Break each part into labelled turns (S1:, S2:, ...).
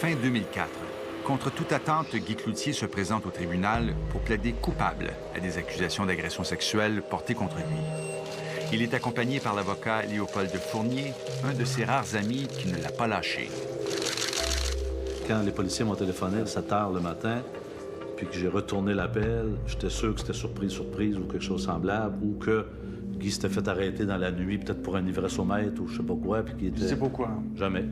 S1: Fin 2004. Contre toute attente, Guy Cloutier se présente au tribunal pour plaider coupable à des accusations d'agression sexuelle portées contre lui. Il est accompagné par l'avocat Léopold Fournier, un de ses rares amis qui ne l'a pas lâché.
S2: Quand les policiers m'ont téléphoné à 7 heures le matin, puis que j'ai retourné l'appel, j'étais sûr que c'était surprise ou quelque chose de semblable, ou que Guy s'était fait arrêter dans la nuit, peut-être pour un ivresse au maître ou je sais pas quoi, puis qu'il était...
S3: Je sais pas quoi.
S2: Jamais.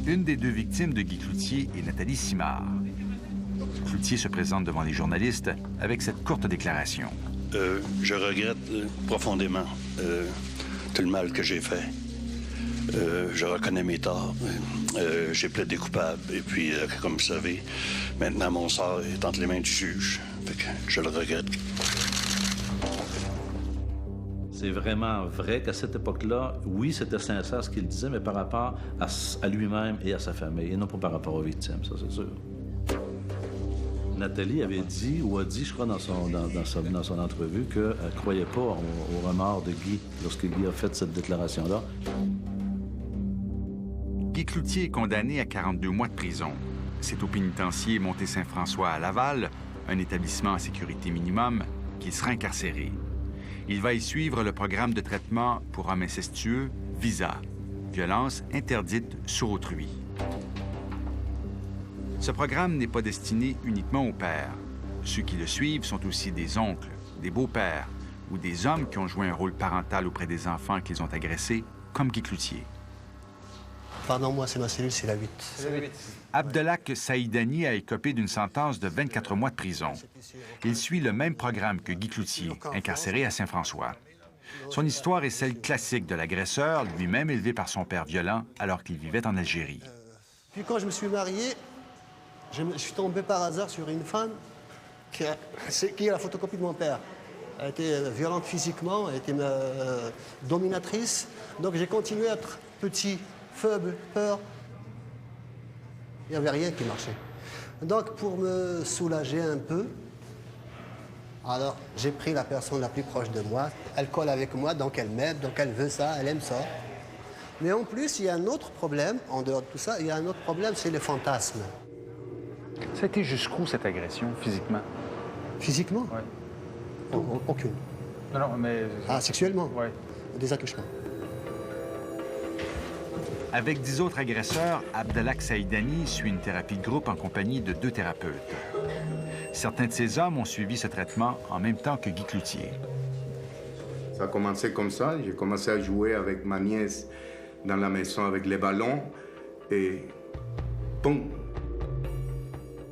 S1: Une des deux victimes de Guy Cloutier est Nathalie Simard. Cloutier se présente devant les journalistes avec cette courte déclaration.
S4: Je regrette profondément tout le mal que j'ai fait. Je reconnais mes torts. J'ai plaidé coupable. Et puis, comme vous savez, maintenant, mon sort est entre les mains du juge. Fait que je le regrette.
S2: C'est vraiment vrai qu'à cette époque-là, oui, c'était sincère ce qu'il disait, mais par rapport à lui-même et à sa famille, et non pas par rapport aux victimes, ça, c'est sûr. Nathalie avait dit, ou a dit, je crois, dans son entrevue, qu'elle ne croyait pas au remords de Guy lorsque Guy a fait cette déclaration-là.
S1: Guy Cloutier est condamné à 42 mois de prison. C'est au pénitencier Monté-Saint-François à Laval, un établissement à sécurité minimum, qu'il sera incarcéré. Il va y suivre le programme de traitement pour hommes incestueux, VISA, violence interdite sur autrui. Ce programme n'est pas destiné uniquement aux pères. Ceux qui le suivent sont aussi des oncles, des beaux-pères ou des hommes qui ont joué un rôle parental auprès des enfants qu'ils ont agressés, comme Guy Cloutier.
S5: Pardon, moi, c'est ma cellule, c'est la 8.
S1: Abdelak Saïdani a écopé d'une sentence de 24 mois de prison. Il suit le même programme que Guy Cloutier, incarcéré à Saint-François. Son histoire est celle classique de l'agresseur, lui-même élevé par son père violent alors qu'il vivait en Algérie.
S5: Puis quand je me suis marié, je suis tombé par hasard sur une femme qui est la photocopie de mon père. Elle était violente physiquement, elle était dominatrice. Donc j'ai continué à être petit, faible, peur. Il n'y avait rien qui marchait. Donc pour me soulager un peu, alors j'ai pris la personne la plus proche de moi. Elle colle avec moi, donc elle m'aime, donc elle veut ça, elle aime ça. Mais en plus, il y a un autre problème, en dehors de tout ça, il y a un autre problème, c'est le fantasme.
S3: Ça a été jusqu'où, cette agression, physiquement?
S5: Physiquement?
S3: Oui.
S5: Aucune.
S3: Non, mais...
S5: Ah, sexuellement?
S3: Oui.
S5: Des attouchements.
S1: Avec 10 autres agresseurs, Abdelak Saïdani suit une thérapie de groupe en compagnie de 2 thérapeutes. Certains de ces hommes ont suivi ce traitement en même temps que Guy Cloutier.
S6: Ça a commencé comme ça. J'ai commencé à jouer avec ma nièce dans la maison avec les ballons et... boum!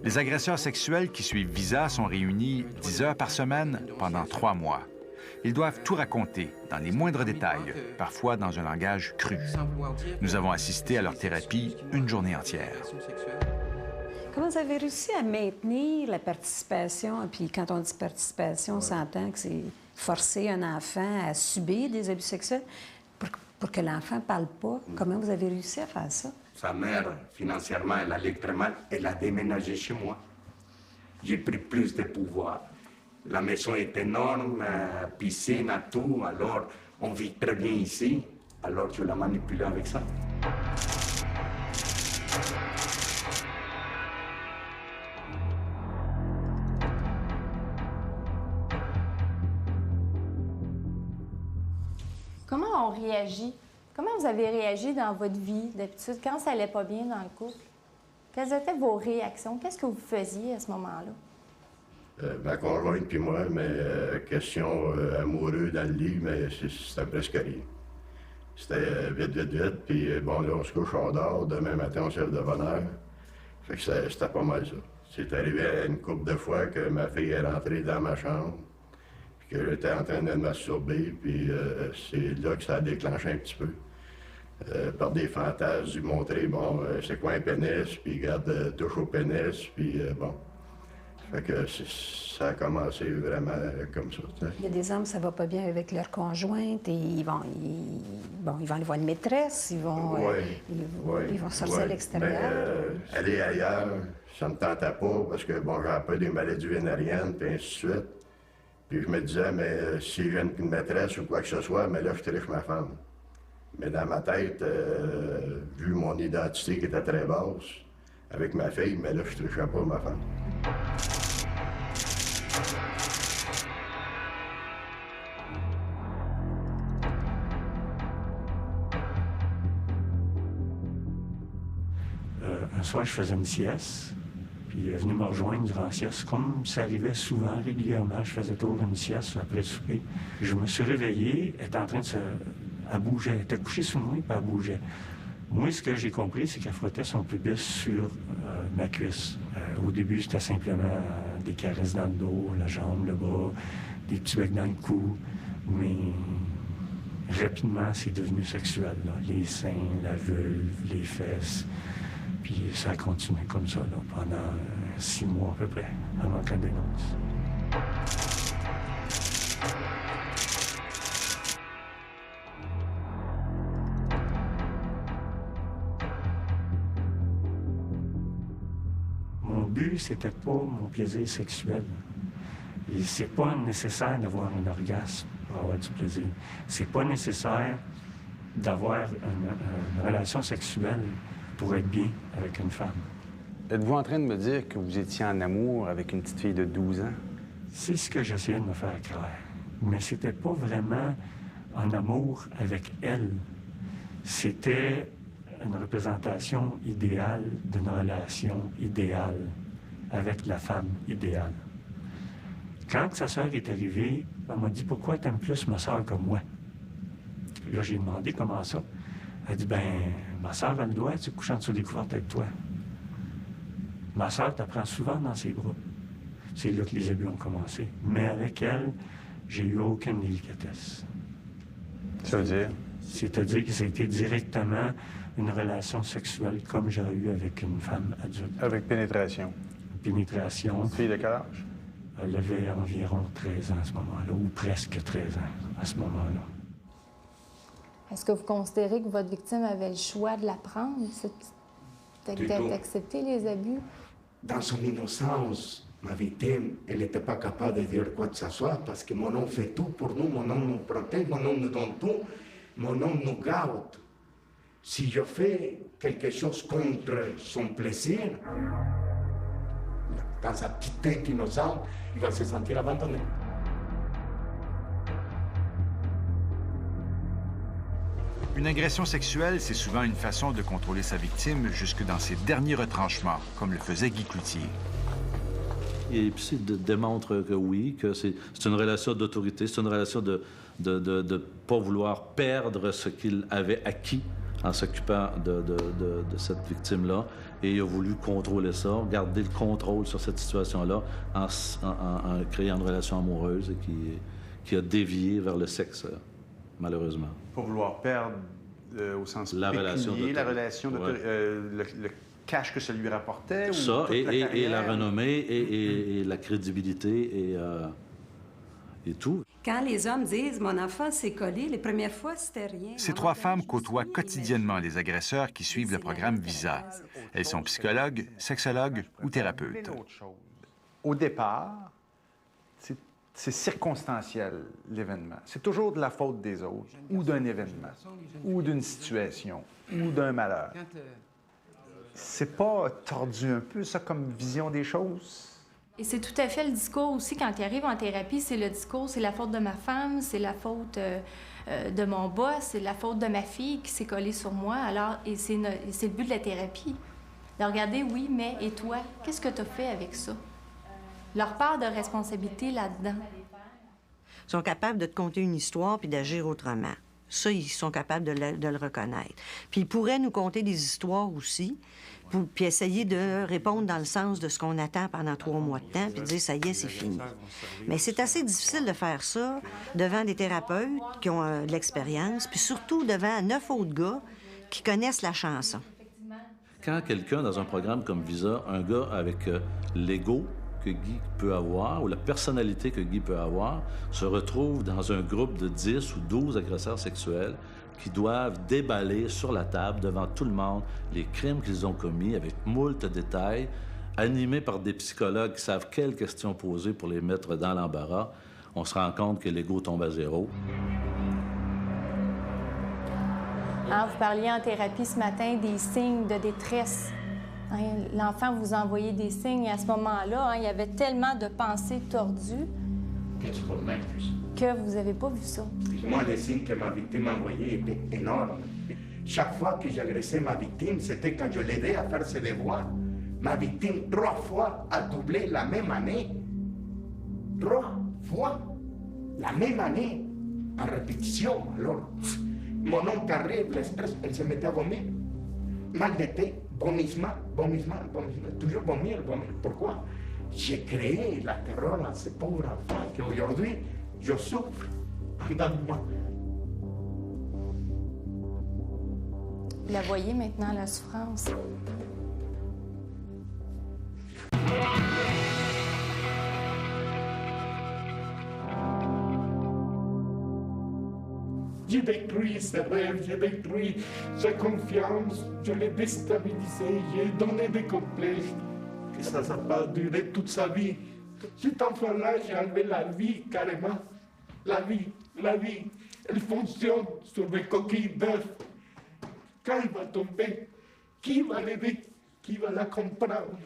S1: Les agresseurs sexuels qui suivent Visa sont réunis 10 heures par semaine pendant 3 mois. Ils doivent tout raconter, dans les moindres détails, parfois dans un langage cru. Nous avons assisté à leur thérapie une journée entière.
S7: Comment vous avez réussi à maintenir la participation? Puis quand on dit participation, on s'entend que c'est forcer un enfant à subir des abus sexuels pour que l'enfant ne parle pas. Comment vous avez réussi à faire ça?
S8: Sa mère, financièrement, elle allait très mal. Elle a déménagé chez moi. J'ai pris plus de pouvoir. La maison est énorme, piscine, tout. Alors, on vit très bien ici. Alors, je la manipule avec ça.
S9: Comment on réagit? Comment vous avez réagi dans votre vie d'habitude quand ça allait pas bien dans le couple? Quelles étaient vos réactions? Qu'est-ce que vous faisiez à ce moment-là?
S4: Ma conjointe puis moi, mais question amoureux dans le lit, mais c'était presque rien. C'était vite, puis bon, là, on se couche, on dort, demain matin, on se lève de bonne heure. Fait que c'était pas mal ça. C'est arrivé une couple de fois que ma fille est rentrée dans ma chambre, puis que j'étais en train de me masturber, puis c'est là que ça a déclenché un petit peu. Par des fantasmes, lui montrer, bon, c'est quoi un pénis, puis regarde, touche au pénis, puis bon. Fait que ça a commencé vraiment comme ça. T'sais.
S7: Il y a des hommes, ça va pas bien avec leur conjointe et ils vont aller voir une maîtresse, ils vont sortir à l'extérieur.
S4: Aller ailleurs, ça me tentait pas parce que, bon, j'avais pas des maladies vénériennes, puis ainsi de suite. Puis je me disais, mais si j'ai une maîtresse ou quoi que ce soit, mais là, je triche ma femme. Mais dans ma tête, vu mon identité qui était très basse, avec ma fille, mais là, je ne touchais pas ma femme.
S10: Un soir, je faisais une sieste, puis elle est venue me rejoindre durant la sieste. Comme ça arrivait souvent, régulièrement, je faisais toujours une sieste après le souper. Je me suis réveillé, elle était en train de elle bougeait. Elle était couchée sous moi, puis elle bougeait. Moi, ce que j'ai compris, c'est qu'elle frottait son pubis sur ma cuisse. Au début, c'était simplement des caresses dans le dos, la jambe, le bras, des petits becs dans le cou. Mais rapidement, c'est devenu sexuel, là. Les seins, la vulve, les fesses. Puis ça a continué comme ça là, pendant 6 mois à peu près, avant qu'elle dénonce. Mon but, c'était pas mon plaisir sexuel. Et c'est pas nécessaire d'avoir un orgasme pour avoir du plaisir. C'est pas nécessaire d'avoir une relation sexuelle pour être bien avec une femme.
S3: Êtes-vous en train de me dire que vous étiez en amour avec une petite fille de 12 ans?
S10: C'est ce que j'essayais de me faire croire. Mais c'était pas vraiment en amour avec elle. C'était une représentation idéale d'une relation idéale avec la femme idéale. Quand sa sœur est arrivée, elle m'a dit « Pourquoi t'aimes plus ma sœur que moi? » Là, j'ai demandé comment ça. Elle dit « Ben, ma sœur, elle doit être couchant sur les couvertes avec toi. Ma sœur t'apprend souvent dans ses bras. » C'est là que les abus ont commencé. Mais avec elle, j'ai eu aucune délicatesse.
S3: Ça veut dire?
S10: C'est-à-dire que c'était directement une relation sexuelle comme j'aurais eu avec une femme adulte.
S3: Avec pénétration?
S10: Pénétration.
S3: Une fille de quel âge?
S10: Elle avait environ 13 ans à ce moment-là, ou presque 13 ans à ce moment-là.
S9: Est-ce que vous considérez que votre victime avait le choix de la prendre, d'accepter les abus?
S8: Dans son innocence, ma victime, elle n'était pas capable de dire quoi que ce soit parce que mon homme fait tout pour nous, mon homme nous protège, mon homme nous donne tout, mon homme nous garde. Si je fais quelque chose contre son plaisir, dans sa petite tête innocente, il va se sentir abandonné.
S1: Une agression sexuelle, c'est souvent une façon de contrôler sa victime jusque dans ses derniers retranchements, comme le faisait Guy Cloutier.
S2: Et puis, démontre que oui, que c'est une relation d'autorité, c'est une relation de ne pas vouloir perdre ce qu'il avait acquis en s'occupant de cette victime-là. Et il a voulu contrôler ça, garder le contrôle sur cette situation-là en créant une relation amoureuse et qui a dévié vers le sexe, malheureusement.
S3: Pour vouloir perdre, au sens
S2: la relation
S3: pécunier, la relation d'autorité, le cash que ça lui rapportait?
S2: Ça,
S3: ou
S2: et la renommée, et la crédibilité, et tout.
S7: Quand les hommes disent « mon enfant s'est collé », les premières fois, c'était rien.
S1: Ces 3 femmes côtoient quotidiennement les agresseurs qui suivent le programme Visa. Elles sont psychologues, sexologues ou thérapeutes.
S3: Au départ, c'est circonstanciel, l'événement. C'est toujours de la faute des autres, ou d'un événement, ou d'une situation, ou d'un malheur. C'est pas tordu un peu, ça, comme vision des choses?
S9: Et c'est tout à fait le discours aussi, quand il arrive en thérapie, c'est le discours, c'est la faute de ma femme, c'est la faute de mon boss, c'est la faute de ma fille qui s'est collée sur moi. Alors, et c'est le but de la thérapie. De regarder, oui, mais, et toi, qu'est-ce que tu as fait avec ça? Leur part de responsabilité là-dedans.
S11: Ils sont capables de te conter une histoire puis d'agir autrement. Ça, ils sont capables de le reconnaître. Puis ils pourraient nous conter des histoires aussi, puis essayer de répondre dans le sens de ce qu'on attend pendant 3 mois de temps, puis dire « ça y est, c'est fini ». Mais c'est assez difficile de faire ça devant des thérapeutes qui ont de l'expérience, puis surtout devant 9 autres gars qui connaissent la chanson.
S2: Quand quelqu'un, dans un programme comme Visa, un gars avec l'ego que Guy peut avoir, ou la personnalité que Guy peut avoir, se retrouve dans un groupe de 10 ou 12 agresseurs sexuels qui doivent déballer sur la table devant tout le monde les crimes qu'ils ont commis avec moult détails, animés par des psychologues qui savent quelles questions poser pour les mettre dans l'embarras, on se rend compte que l'ego tombe à zéro.
S9: Hein, vous parliez en thérapie ce matin des signes de détresse. Hein, l'enfant vous envoyait des signes et à ce moment-là, hein, il y avait tellement de pensées tordues que vous n'avez pas vu ça.
S8: Moi, les signes que ma victime envoyait étaient énormes. Chaque fois que j'agressais ma victime, c'était quand je l'aidais à faire ses devoirs. Ma victime, 3 fois, a doublé la même année. 3 fois, la même année, en répétition. Alors, mon oncle arrive, le stress, elle se mettait à vomir. Mal de tête, vomissement, toujours vomir. Pourquoi? J'ai créé la terreur à ce pauvre enfant qu'aujourd'hui, je souffre en dedans de moi.
S9: Vous la voyez maintenant, la souffrance.
S8: J'ai détruit ses rêves, j'ai détruit sa confiance, je l'ai déstabilisé, j'ai donné des complexes. Et ça n'a pas duré toute sa vie. Cet enfant-là, j'ai enlevé la vie carrément. La vie, elle fonctionne sur des coquilles d'œufs. Quand il va tomber, qui va l'aider? Qui va la comprendre?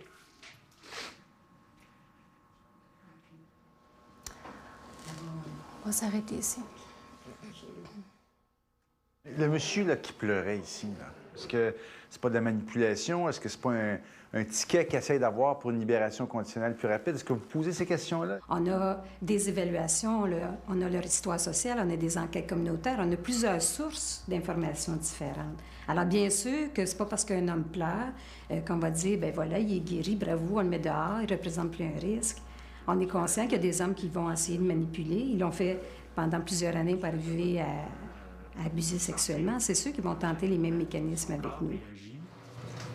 S9: On va s'arrêter ici.
S3: Le monsieur là, qui pleurait ici, là, est-ce que c'est pas de la manipulation? Est-ce que c'est pas un ticket qu'il essaie d'avoir pour une libération conditionnelle plus rapide? Est-ce que vous posez ces questions-là?
S7: On a des évaluations, on a leur histoire sociale, on a des enquêtes communautaires, on a plusieurs sources d'informations différentes. Alors, bien sûr que c'est pas parce qu'un homme pleure qu'on va dire, ben voilà, il est guéri, bravo, on le met dehors, il représente plus un risque. On est conscient qu'il y a des hommes qui vont essayer de manipuler. Ils l'ont fait pendant plusieurs années pour arriver à abuser sexuellement. C'est sûr qu'ils vont tenter les mêmes mécanismes avec nous.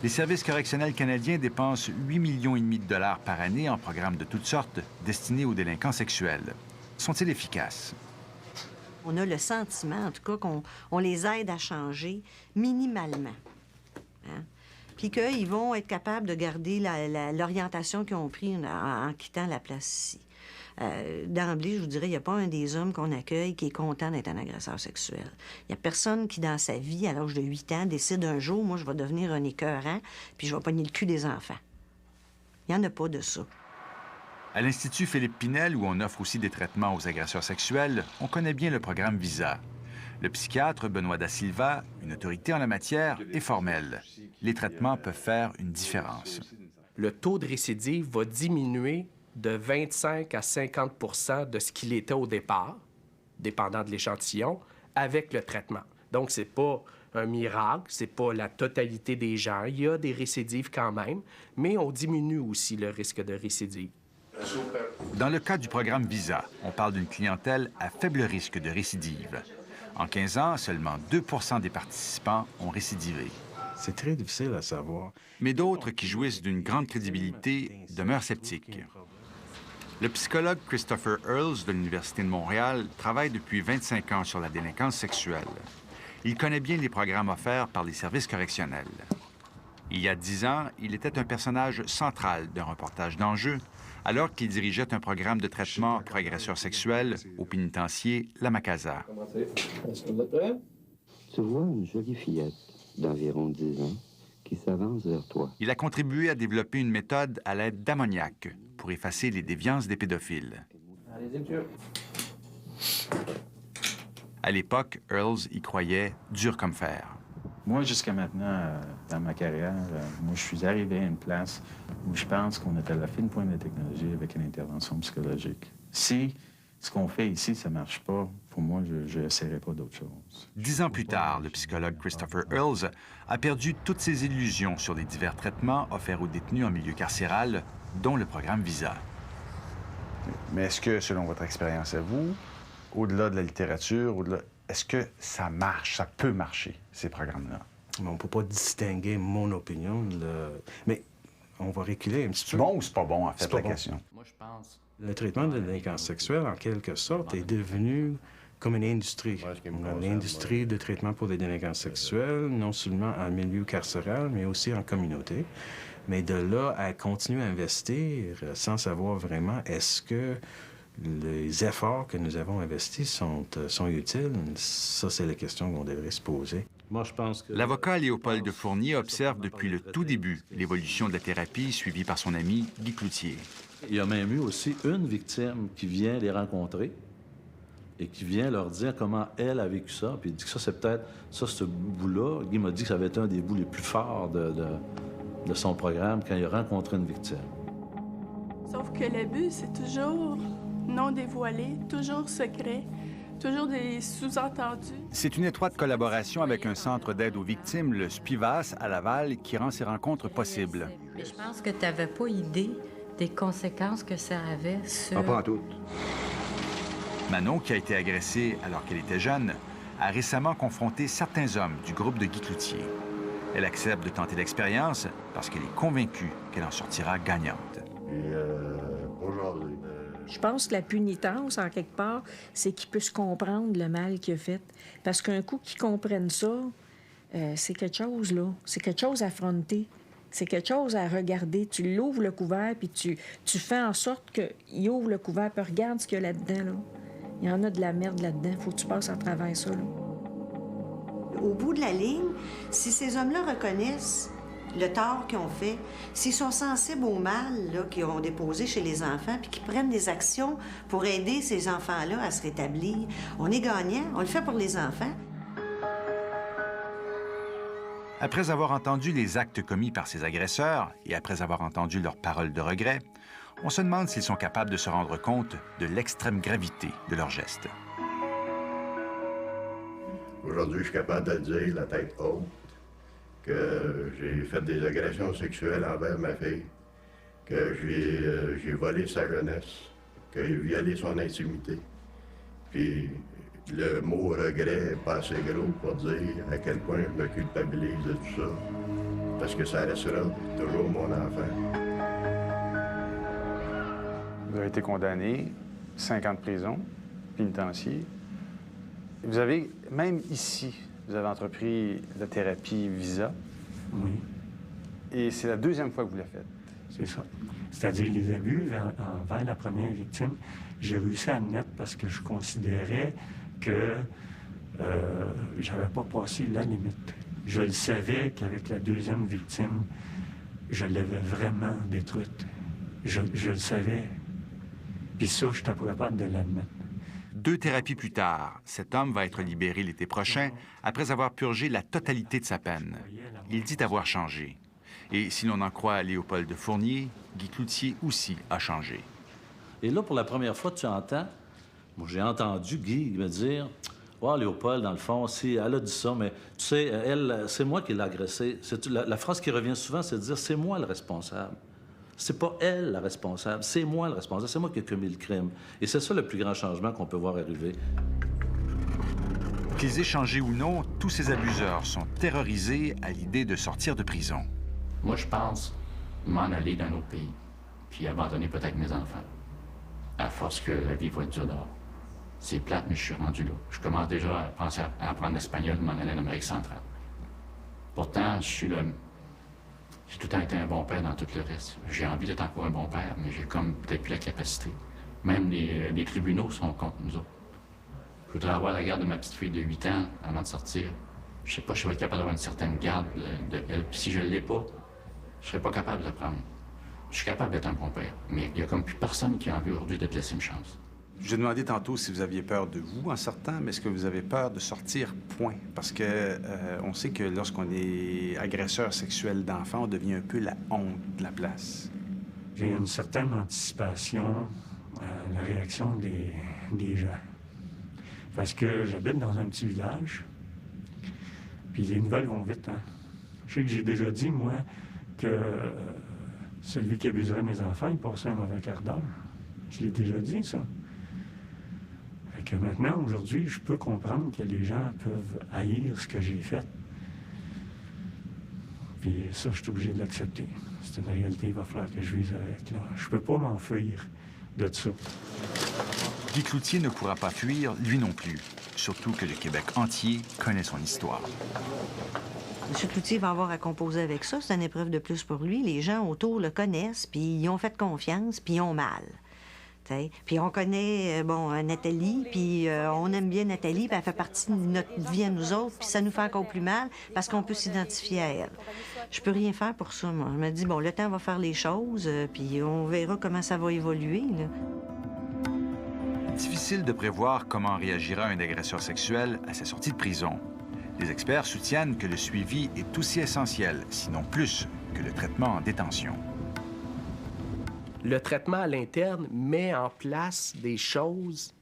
S1: Les services correctionnels canadiens dépensent 8,5 millions de dollars par année en programmes de toutes sortes destinés aux délinquants sexuels. Sont-ils efficaces?
S11: On a le sentiment, en tout cas, qu'on les aide à changer minimalement. Hein? Puis qu'ils vont être capables de garder l'orientation qu'ils ont prise en quittant la place ici. D'emblée, je vous dirais, il n'y a pas un des hommes qu'on accueille qui est content d'être un agresseur sexuel. Il n'y a personne qui, dans sa vie, à l'âge de 8 ans, décide un jour, moi, je vais devenir un écœurant, puis je vais pogner le cul des enfants. Il n'y en a pas de ça.
S1: À l'Institut Philippe Pinel, où on offre aussi des traitements aux agresseurs sexuels, on connaît bien le programme VISA. Le psychiatre Benoît Da Silva, une autorité en la matière, est formel. Les traitements peuvent faire une différence.
S12: Le taux de récidive va diminuer de 25 à 50 de ce qu'il était au départ, dépendant de l'échantillon, avec le traitement. Donc, c'est pas un miracle, c'est pas la totalité des gens. Il y a des récidives quand même, mais on diminue aussi le risque de récidive.
S1: Dans le cas du programme VISA, on parle d'une clientèle à faible risque de récidive. En 15 ans, seulement 2 des participants ont récidivé.
S13: C'est très difficile à savoir.
S1: Mais d'autres qui jouissent d'une grande crédibilité demeurent sceptiques. Le psychologue Christopher Earls de l'Université de Montréal travaille depuis 25 ans sur la délinquance sexuelle. Il connaît bien les programmes offerts par les services correctionnels. Il y a 10 ans, il était un personnage central d'un reportage d'enjeu, alors qu'il dirigeait un programme de traitement pour agresseurs sexuels au pénitencier La Macasa.
S14: Est-ce que vous êtes prêts? Tu vois une jolie fillette d'environ 10 ans qui s'avance vers toi.
S1: Il a contribué à développer une méthode à l'aide d'ammoniac pour effacer les déviances des pédophiles.
S14: Allez-y, monsieur.
S1: À l'époque, Earls y croyait dur comme fer.
S13: Moi, jusqu'à maintenant, dans ma carrière, moi, je suis arrivé à une place où je pense qu'on est à la fine pointe de la technologie avec une intervention psychologique. Si ce qu'on fait ici, ça ne marche pas, pour moi, je n'essaierai pas d'autre chose.
S1: 10 ans plus tard, le psychologue Christopher Earls a perdu toutes ses illusions sur les divers traitements offerts aux détenus en milieu carcéral, dont le programme VISA.
S3: Mais est-ce que, selon votre expérience à vous, au-delà de la littérature, est-ce que ça marche, ça peut marcher, ces programmes-là?
S13: On ne peut pas distinguer mon opinion, mais on va reculer un petit peu.
S3: C'est bon ou c'est pas bon, en fait, la question?
S14: Moi, je pense...
S13: Le traitement de la délinquance sexuelle, en quelque sorte, est devenu comme une industrie. On a l'industrie de traitement pour les délinquants sexuels, non seulement en milieu carcéral, mais aussi en communauté. Mais de là à continuer à investir sans savoir vraiment est-ce que les efforts que nous avons investis sont utiles, ça, c'est la question qu'on devrait se poser.
S2: Moi, je pense que...
S1: L'avocat Léopold de Fournier observe depuis le tout début l'évolution de la thérapie suivie par son ami Guy Cloutier.
S2: Il y a même eu aussi une victime qui vient les rencontrer et qui vient leur dire comment elle a vécu ça. Puis il dit que ça, c'est peut-être... Ça, ce bout-là, Guy m'a dit que ça avait été un des bouts les plus forts de son programme quand il a rencontré une victime.
S15: Sauf que le but, c'est toujours non dévoilé, toujours secret, toujours des sous-entendus.
S1: C'est une étroite collaboration avec un centre d'aide aux victimes, le SPIVAS, à Laval, qui rend ces rencontres possibles.
S16: Mais je pense que tu n'avais pas idée des conséquences que ça avait sur...
S6: Pas en tout.
S1: Manon, qui a été agressée alors qu'elle était jeune, a récemment confronté certains hommes du groupe de Guy Cloutier. Elle accepte de tenter l'expérience parce qu'elle est convaincue qu'elle en sortira gagnante.
S4: Aujourd'hui,
S17: je pense que la punitence, en quelque part, c'est qu'ils puissent comprendre le mal qu'il a fait. Parce qu'un coup qu'ils comprennent ça, c'est quelque chose, là. C'est quelque chose à affronter. C'est quelque chose à regarder. Tu l'ouvres le couvert, puis tu fais en sorte qu'il ouvre le couvert, puis regarde ce qu'il y a là-dedans, là. Il y en a de la merde là-dedans. Faut que tu passes à travers ça, là.
S11: Au bout de la ligne, si ces hommes-là reconnaissent le tort qu'ils ont fait, s'ils sont sensibles au mal qu'ils ont déposé chez les enfants, puis qu'ils prennent des actions pour aider ces enfants-là à se rétablir, on est gagnant. On le fait pour les enfants.
S1: Après avoir entendu les actes commis par ces agresseurs et après avoir entendu leurs paroles de regret, on se demande s'ils sont capables de se rendre compte de l'extrême gravité de leurs gestes.
S4: Aujourd'hui, je suis capable de dire, la tête haute, que j'ai fait des agressions sexuelles envers ma fille, que j'ai volé sa jeunesse, que j'ai violé son intimité. Puis le mot regret n'est pas assez gros pour dire à quel point je me culpabilise de tout ça, parce que ça restera toujours mon enfant.
S3: Vous avez été condamné, 5 ans de prison, pénitencier. Vous avez, même ici, vous avez entrepris la thérapie Visa.
S10: Oui.
S3: Et c'est la deuxième fois que vous la faites.
S10: C'est ça. C'est-à-dire les abus envers la première victime, j'ai réussi à admettre parce que je considérais que j'avais pas passé la limite. Je le savais qu'avec la deuxième victime, je l'avais vraiment détruite. Je le savais. Puis ça, je n'étais pas capable de l'admettre.
S1: 2 thérapies plus tard, cet homme va être libéré l'été prochain après avoir purgé la totalité de sa peine. Il dit avoir changé. Et si l'on en croit Léopold de Fournier, Guy Cloutier aussi a changé.
S2: Et là, pour la première fois, tu entends... Moi, j'ai entendu Guy me dire... « Oh, Léopold, dans le fond, elle a dit ça, mais tu sais, elle, c'est moi qui l'ai agressée. » La phrase qui revient souvent, c'est de dire « C'est moi le responsable. » C'est pas elle la responsable, c'est moi le responsable, c'est moi qui ai commis le crime. Et c'est ça le plus grand changement qu'on peut voir arriver.
S1: Qu'ils aient changé ou non, tous ces abuseurs sont terrorisés à l'idée de sortir de prison.
S18: Moi, je pense m'en aller dans un autre pays, puis abandonner peut-être mes enfants, à force que la vie va être dure dehors. C'est plate, mais je suis rendu là. Je commence déjà à penser à apprendre l'espagnol, m'en aller en Amérique centrale. Pourtant, j'ai tout le temps été un bon père dans tout le reste. J'ai envie d'être encore un bon père, mais j'ai comme peut-être plus la capacité. Même les tribunaux sont contre nous autres. Je voudrais avoir la garde de ma petite fille de 8 ans avant de sortir. Je sais pas, je vais être capable d'avoir une certaine garde de elle. Puis si je ne l'ai pas, je serais pas capable de la prendre. Je suis capable d'être un bon père, mais il y a comme plus personne qui a envie aujourd'hui de te laisser une chance.
S3: Je demandais tantôt si vous aviez peur de vous en sortant, mais est-ce que vous avez peur de sortir, point? Parce que on sait que lorsqu'on est agresseur sexuel d'enfants, on devient un peu la honte de la place.
S10: J'ai une certaine anticipation à la réaction des gens. Parce que j'habite dans un petit village, puis les nouvelles vont vite, hein? Je sais que j'ai déjà dit, moi, que celui qui abuserait mes enfants, il passerait un mauvais quart d'heure. Je l'ai déjà dit, ça. Que maintenant, aujourd'hui, je peux comprendre que les gens peuvent haïr ce que j'ai fait. Puis ça, je suis obligé de l'accepter. C'est une réalité, il va falloir que je vise avec. Là. Je peux pas m'enfuir de ça.
S1: Guy Cloutier ne pourra pas fuir, lui non plus. Surtout que le Québec entier connaît son histoire.
S11: M. Cloutier va avoir à composer avec ça. C'est une épreuve de plus pour lui. Les gens autour le connaissent, puis ils ont fait confiance, puis ils ont mal. t'sais. Puis on connaît, Nathalie, puis on aime bien Nathalie, puis elle fait partie de notre vie à nous autres, puis ça nous fait encore plus mal parce qu'on peut s'identifier à elle. Je peux rien faire pour ça, moi. Je me dis, bon, le temps va faire les choses, puis on verra comment ça va évoluer, là.
S1: Difficile de prévoir comment réagira un agresseur sexuel à sa sortie de prison. Les experts soutiennent que le suivi est aussi essentiel, sinon plus, que le traitement en détention.
S12: Le traitement à l'interne met en place des choses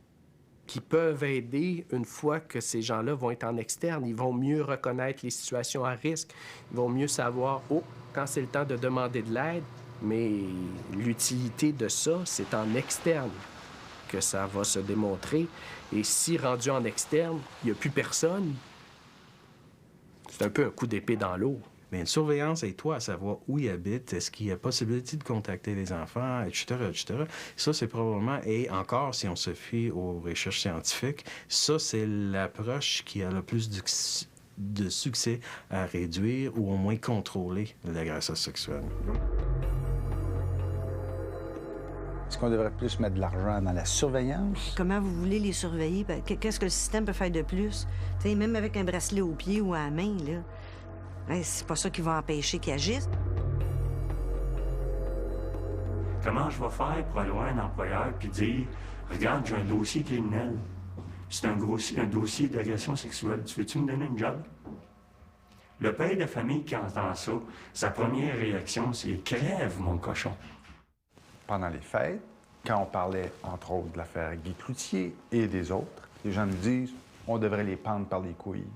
S12: qui peuvent aider une fois que ces gens-là vont être en externe. Ils vont mieux reconnaître les situations à risque. Ils vont mieux savoir, quand c'est le temps de demander de l'aide, mais l'utilité de ça, c'est en externe que ça va se démontrer. Et si, rendu en externe, il n'y a plus personne, c'est un peu un coup d'épée dans l'eau.
S13: Mais une surveillance et toi à savoir où ils habitent, est-ce qu'il y a possibilité de contacter les enfants, etc., etc. Ça, c'est probablement, et encore, si on se fie aux recherches scientifiques, ça, c'est l'approche qui a le plus de succès à réduire ou au moins contrôler l'agresseur sexuel.
S3: Est-ce qu'on devrait plus mettre de l'argent dans la surveillance?
S11: Comment vous voulez les surveiller? Qu'est-ce que le système peut faire de plus? T'sais, même avec un bracelet au pied ou à la main, là, c'est pas ça qui va empêcher qu'ils agissent.
S10: Comment je vais faire pour aller voir un employeur puis dire « Regarde, j'ai un dossier criminel. C'est un dossier d'agression sexuelle. Tu veux-tu me donner une job? » Le père de famille qui entend ça, sa première réaction, c'est « Crève, mon cochon! »
S3: Pendant les fêtes, quand on parlait, entre autres, de l'affaire Guy Cloutier et des autres, les gens nous disent on devrait les pendre par les couilles.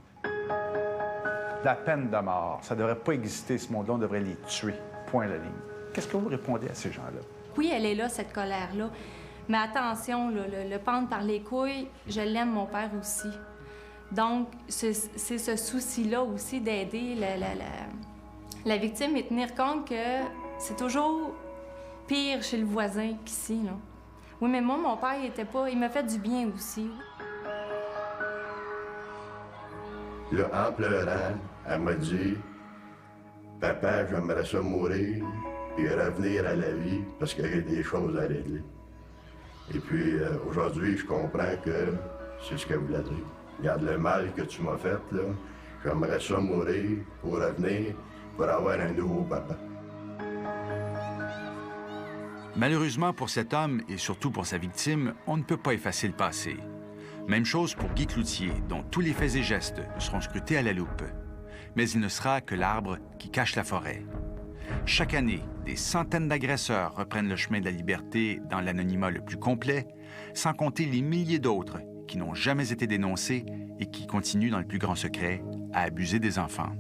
S3: La peine de mort, ça ne devrait pas exister, ce monde-là, on devrait les tuer. Point la ligne. Qu'est-ce que vous répondez à ces gens-là?
S9: Oui, elle est là, cette colère-là. Mais attention, le pendre par les couilles, je l'aime, mon père aussi. Donc, c'est ce souci-là aussi d'aider la victime et tenir compte que c'est toujours pire chez le voisin qu'ici, là. Oui, mais moi, mon père, il m'a fait du bien aussi.
S4: Là, en pleurant, elle m'a dit « Papa, j'aimerais ça mourir et revenir à la vie parce qu'il y a des choses à régler. » Et puis, aujourd'hui, je comprends que c'est ce qu'elle voulait dire. Regarde le mal que tu m'as fait, là. J'aimerais ça mourir pour revenir, pour avoir un nouveau papa.
S1: Malheureusement pour cet homme et surtout pour sa victime, on ne peut pas effacer le passé. Même chose pour Guy Cloutier, dont tous les faits et gestes seront scrutés à la loupe. Mais il ne sera que l'arbre qui cache la forêt. Chaque année, des centaines d'agresseurs reprennent le chemin de la liberté dans l'anonymat le plus complet, sans compter les milliers d'autres qui n'ont jamais été dénoncés et qui continuent dans le plus grand secret à abuser des enfants.